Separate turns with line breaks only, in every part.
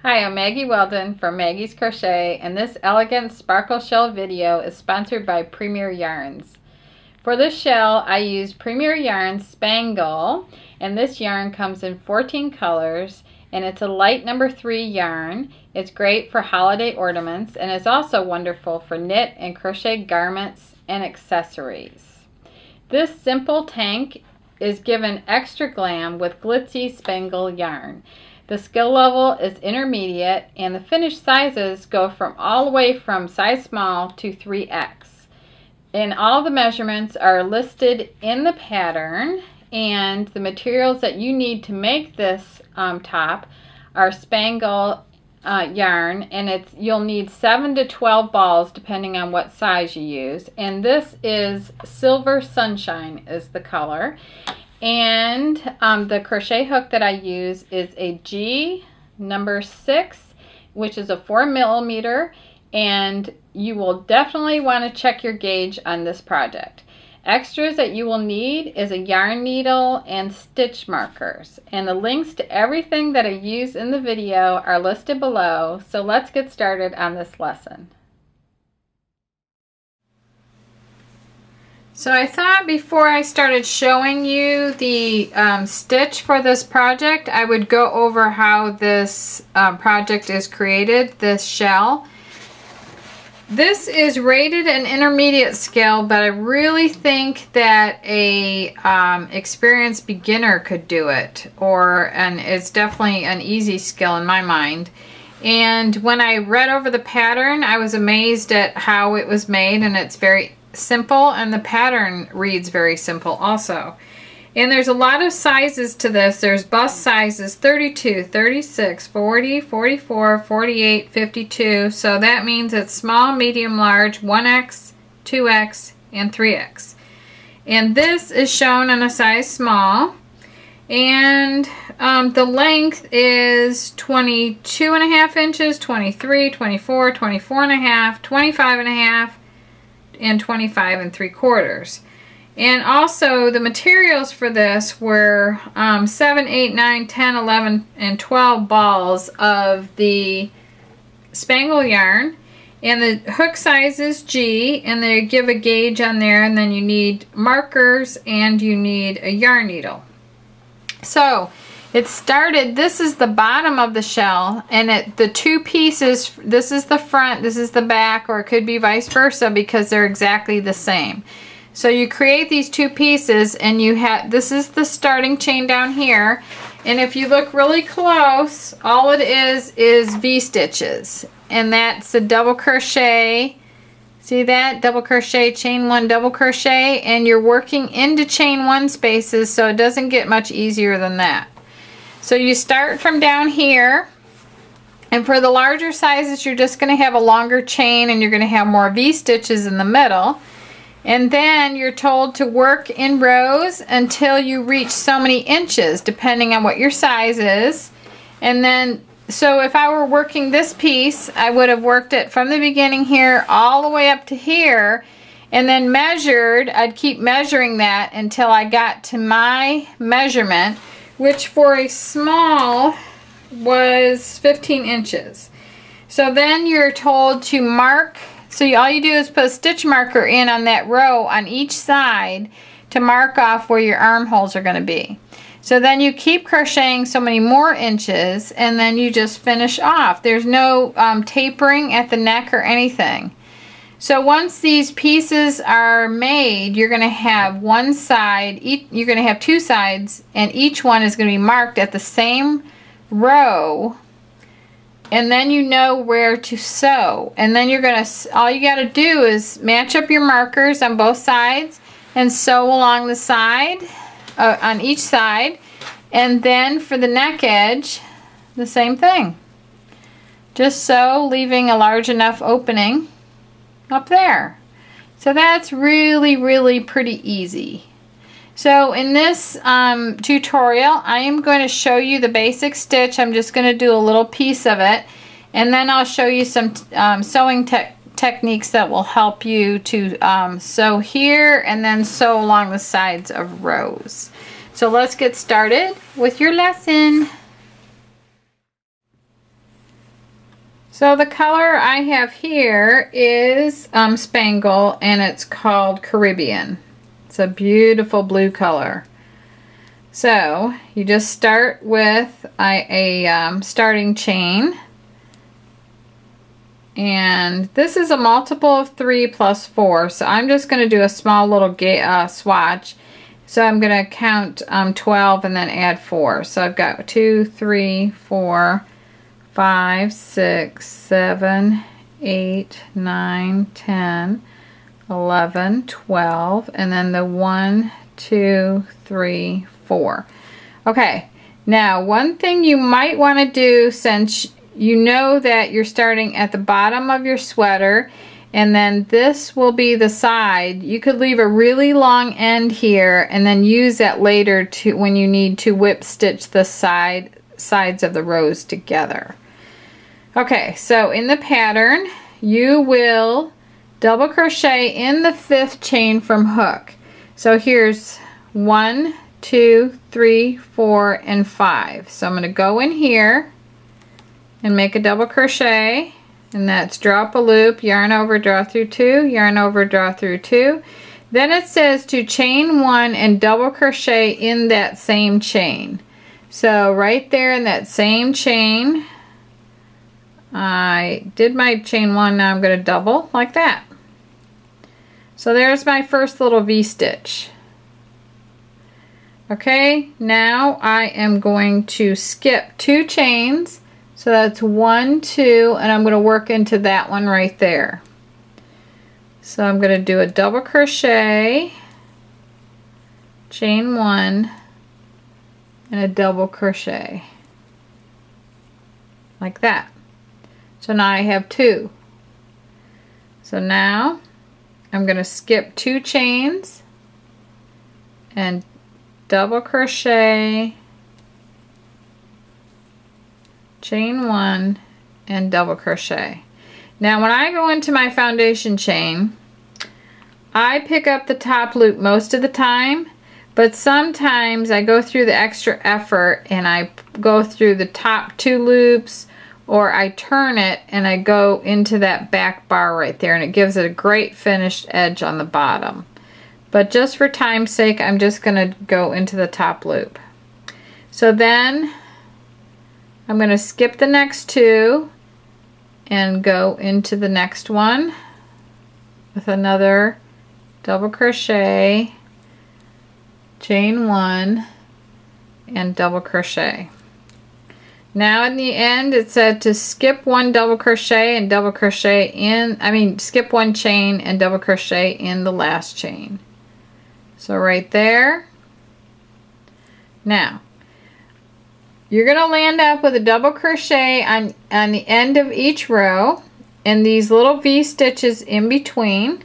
Hi, I'm Maggie Weldon from Maggie's Crochet, and this elegant sparkle shell video is sponsored by Premier Yarns. For this shell, I use Premier Yarns Spangle, and this yarn comes in 14 colors, and it's a light number 3 yarn. It's great for holiday ornaments, and it's also wonderful for knit and crochet garments and accessories. This simple tank is given extra glam with glitzy spangle yarn. The skill level is intermediate, and the finished sizes go from all the way from size small to 3X. And all the measurements are listed in the pattern, and the materials that you need to make this top are spangle yarn, and you'll need 7 to 12 balls depending on what size you use. And this is Silver Sunshine is the color. And the crochet hook that I use is a G number 6, which is a 4mm, and you will definitely want to check your gauge on this project. Extras that you will need is a yarn needle and stitch markers, and the links to everything that I use in the video are listed below. So let's get started on this lesson. So I thought before I started showing you the stitch for this project, I would go over how this project is created, this shell. This is rated an intermediate skill, but I really think that a experienced beginner could do it, and it's definitely an easy skill in my mind. And when I read over the pattern, I was amazed at how it was made, and it's very simple, and the pattern reads very simple also. And there's a lot of sizes to this. There's bust sizes 32, 36, 40, 44, 48, 52. So that means it's small, medium, large, 1X, 2X, and 3X. And this is shown in a size small. And the length is 22.5 inches, 23, 24, 24.5, 25.5, and 25 3/4. And also the materials for this were 7, 8, 9, 10, 11, and 12 balls of the spangle yarn, and the hook size is G, and they give a gauge on there, and then you need markers and you need a yarn needle. So it started, this is the bottom of the shell, and the two pieces, this is the front, this is the back, or it could be vice versa because they're exactly the same. So you create these two pieces, and this is the starting chain down here, and if you look really close, all it is V-stitches, and that's a double crochet. See that? Double crochet, chain 1, double crochet, and you're working into chain 1 spaces, so it doesn't get much easier than that. So you start from down here, and for the larger sizes you're just going to have a longer chain, and you're going to have more V-stitches in the middle, and then you're told to work in rows until you reach so many inches depending on what your size is. And then, so if I were working this piece, I would have worked it from the beginning here all the way up to here, and then measured. I'd keep measuring that until I got to my measurement, which for a small was 15 inches. So then you're told to mark, so all you do is put a stitch marker in on that row on each side to mark off where your armholes are going to be. So then you keep crocheting so many more inches, and then you just finish off. There's no tapering at the neck or anything. So once these pieces are made, you're going to have one side, you're going to have two sides, and each one is going to be marked at the same row, and then you know where to sew. And then you're going to, all you got to do is match up your markers on both sides and sew along the side, on each side, and then for the neck edge, the same thing. Just sew, leaving a large enough opening up there. So that's really pretty easy. So in this tutorial, I am going to show you the basic stitch. I'm just going to do a little piece of it, and then I'll show you some sewing techniques that will help you to sew here and then sew along the sides of rows. So let's get started with your lesson. So the color I have here is Spangle, and it's called Caribbean. It's a beautiful blue color. So you just start with a starting chain, and this is a multiple of 3 plus 4, so I'm just going to do a small little swatch. So I'm going to count 12 and then add 4. So I've got 2, 3, 4, 5, 6, 7, 8, 9, 10, 11, 12, and then the 1, 2, 3, 4. Okay, now one thing you might want to do, since you know that you're starting at the bottom of your sweater and then this will be the side, you could leave a really long end here and then use that later to when you need to whip stitch the sides of the rows together. Okay, so in the pattern you will double crochet in the 5th chain from hook. So here's 1, 2, 3, 4, and 5. So I'm going to go in here and make a double crochet, and that's draw up a loop, yarn over, draw through 2, yarn over, draw through 2. Then it says to chain 1 and double crochet in that same chain. So right there in that same chain, I did my chain 1, now I'm going to double like that. So there's my first little V-stitch. Okay, now I am going to skip 2 chains. So that's 1, 2, and I'm going to work into that one right there. So I'm going to do a double crochet, chain 1, and a double crochet. Like that. So now I have 2. So now I'm going to skip 2 chains and double crochet, chain 1, and double crochet. Now when I go into my foundation chain, I pick up the top loop most of the time, but sometimes I go through the extra effort and I go through the top 2 loops, or I turn it and I go into that back bar right there, and it gives it a great finished edge on the bottom. But just for time's sake, I'm just going to go into the top loop. So then I'm going to skip the next 2 and go into the next one with another double crochet, chain 1, and double crochet. Now in the end it said to skip 1 double crochet and double crochet in, skip 1 chain and double crochet in the last chain. So right there. Now you're going to land up with a double crochet on the end of each row and these little V stitches in between.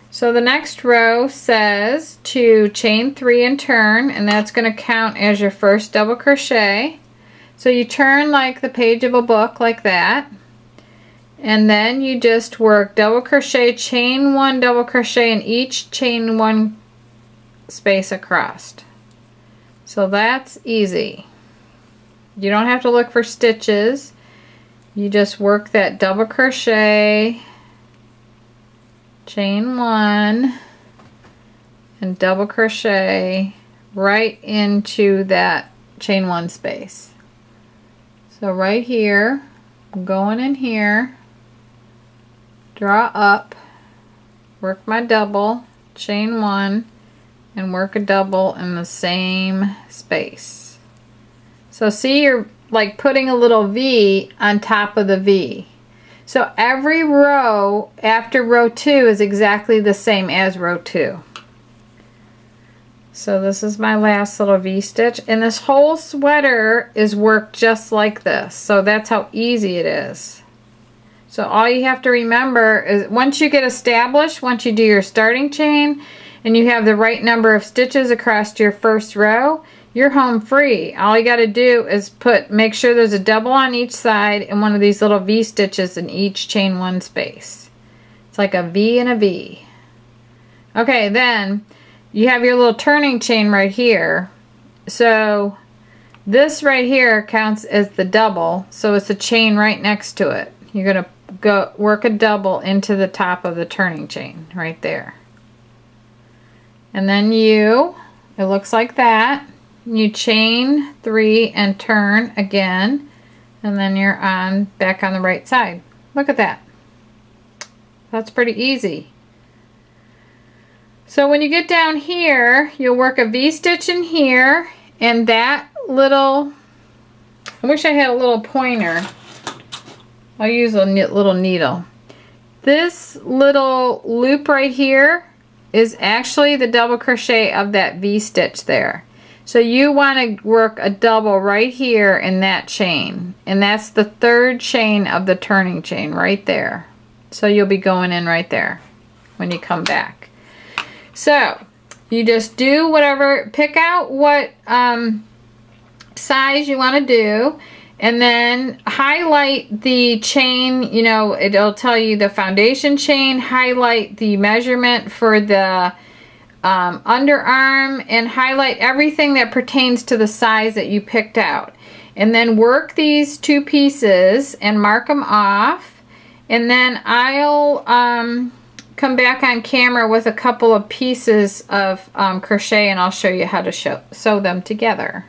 So the next row says to chain 3 and turn, and that's going to count as your first double crochet. So you turn like the page of a book like that, and then you just work double crochet, chain 1 double crochet in each chain 1 space across. So that's easy. You don't have to look for stitches. You just work that double crochet, chain 1, and double crochet right into that chain 1 space. So right here, I'm going in here, draw up, work my double, chain 1, and work a double in the same space. So see, you're like putting a little V on top of the V. So every row after row 2 is exactly the same as row 2. So this is my last little V-stitch, and this whole sweater is worked just like this. So that's how easy it is. So all you have to remember is once you get established, once you do your starting chain and you have the right number of stitches across your first row, you're home free. All you got to do is make sure there's a double on each side and one of these little V stitches in each chain 1 space. It's like a V and a V. Okay, then you have your little turning chain right here. So this right here counts as the double, so it's a chain right next to it. you're going to go work a double into the top of the turning chain right there. And then it looks like that. You chain 3 and turn again, and then you're back on the right side. Look at that. That's pretty easy. So when you get down here, you'll work a V-stitch in here, and that little, I wish I had a little pointer. I'll use a little needle. This little loop right here is actually the double crochet of that V-stitch there. So you want to work a double right here in that chain, and that's the 3rd chain of the turning chain right there. So you'll be going in right there when you come back. So you just do whatever, pick out what size you want to do, and then highlight the chain. You know, it'll tell you the foundation chain, highlight the measurement for the underarm, and highlight everything that pertains to the size that you picked out. And then work these 2 pieces and mark them off. And then I'll come back on camera with a couple of pieces of crochet, and I'll show you how to sew them together.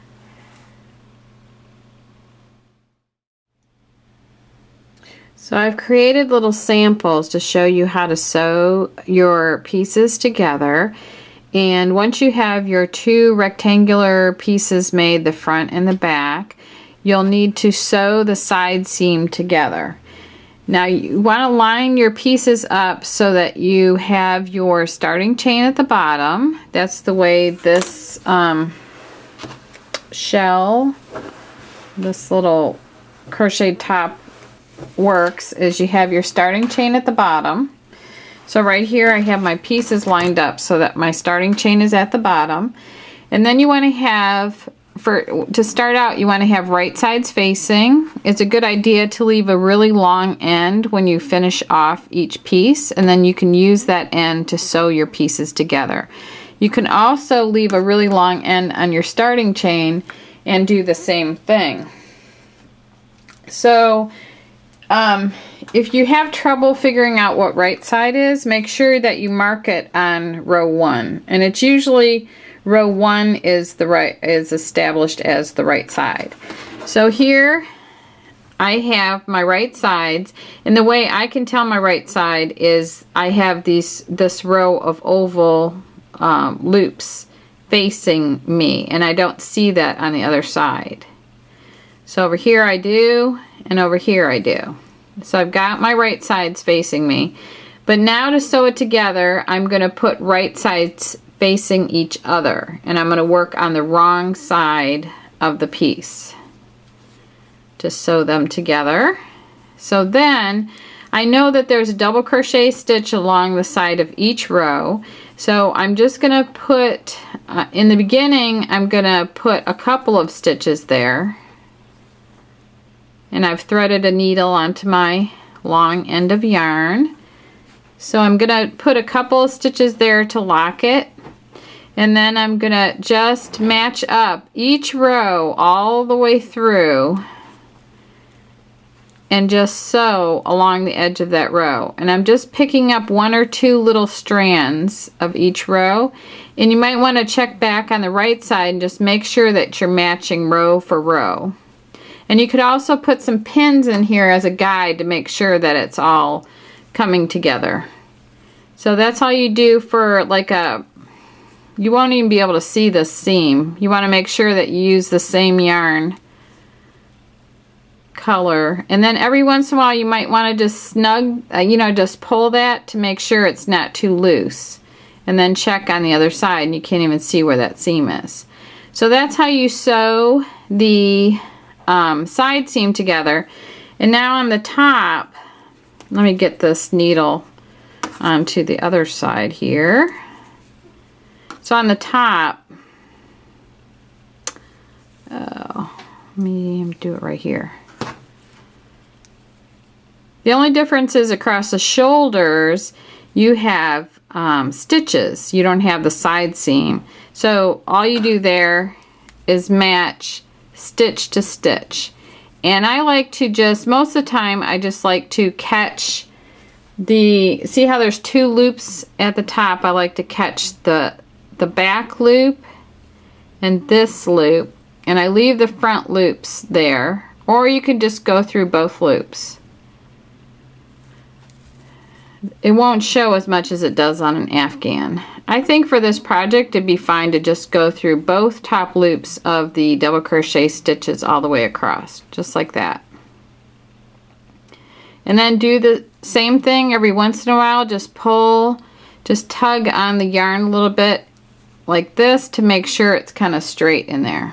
So I've created little samples to show you how to sew your pieces together. And once you have your 2 rectangular pieces made, the front and the back, you'll need to sew the side seam together. Now you want to line your pieces up so that you have your starting chain at the bottom. That's the way this shell, this little crochet top works, is you have your starting chain at the bottom. So right here I have my pieces lined up so that my starting chain is at the bottom. And then you want to have, to start out, you want to have right sides facing. It's a good idea to leave a really long end when you finish off each piece, and then you can use that end to sew your pieces together. You can also leave a really long end on your starting chain and do the same thing. So if you have trouble figuring out what right side is, make sure that you mark it on row 1, and it's usually row 1 is established as the right side. So here I have my right sides, and the way I can tell my right side is I have this row of oval loops facing me, and I don't see that on the other side. So over here I do, and over here I do. So I've got my right sides facing me. But now to sew it together, I'm going to put right sides facing each other, and I'm going to work on the wrong side of the piece to sew them together. So then I know that there's a double crochet stitch along the side of each row, so I'm just going to put in the beginning, I'm going to put a couple of stitches there, and I've threaded a needle onto my long end of yarn. So I'm going to put a couple of stitches there to lock it, and then I'm going to just match up each row all the way through and just sew along the edge of that row. And I'm just picking up 1 or 2 little strands of each row, and you might want to check back on the right side and just make sure that you're matching row for row. And you could also put some pins in here as a guide to make sure that it's all coming together. So that's all you do for like you won't even be able to see this seam. You want to make sure that you use the same yarn color, and then every once in a while you might want to just snug, just pull that to make sure it's not too loose, and then check on the other side and you can't even see where that seam is. So that's how you sew the side seam together. And now on the top, let me get this needle onto the other side here. So on the top, let me do it right here. The only difference is across the shoulders you have stitches. You don't have the side seam. So all you do there is match stitch to stitch. And I like to just, most of the time, I just like to catch the, see how there's two loops at the top? I like to catch the back loop and this loop, and I leave the front loops there, or you can just go through both loops. It won't show as much as it does on an Afghan. I think for this project it'd be fine to just go through both top loops of the double crochet stitches all the way across, just like that. And then do the same thing every once in a while. Just pull, just tug on the yarn a little bit like this to make sure it's kind of straight in there.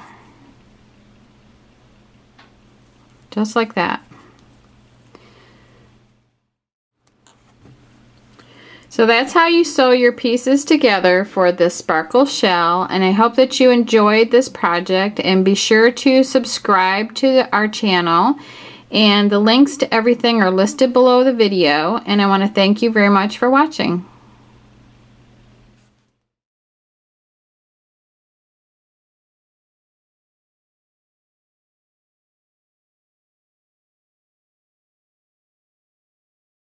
Just like that. So that's how you sew your pieces together for this sparkle shell, and I hope that you enjoyed this project, and be sure to subscribe to our channel, and the links to everything are listed below the video, and I want to thank you very much for watching.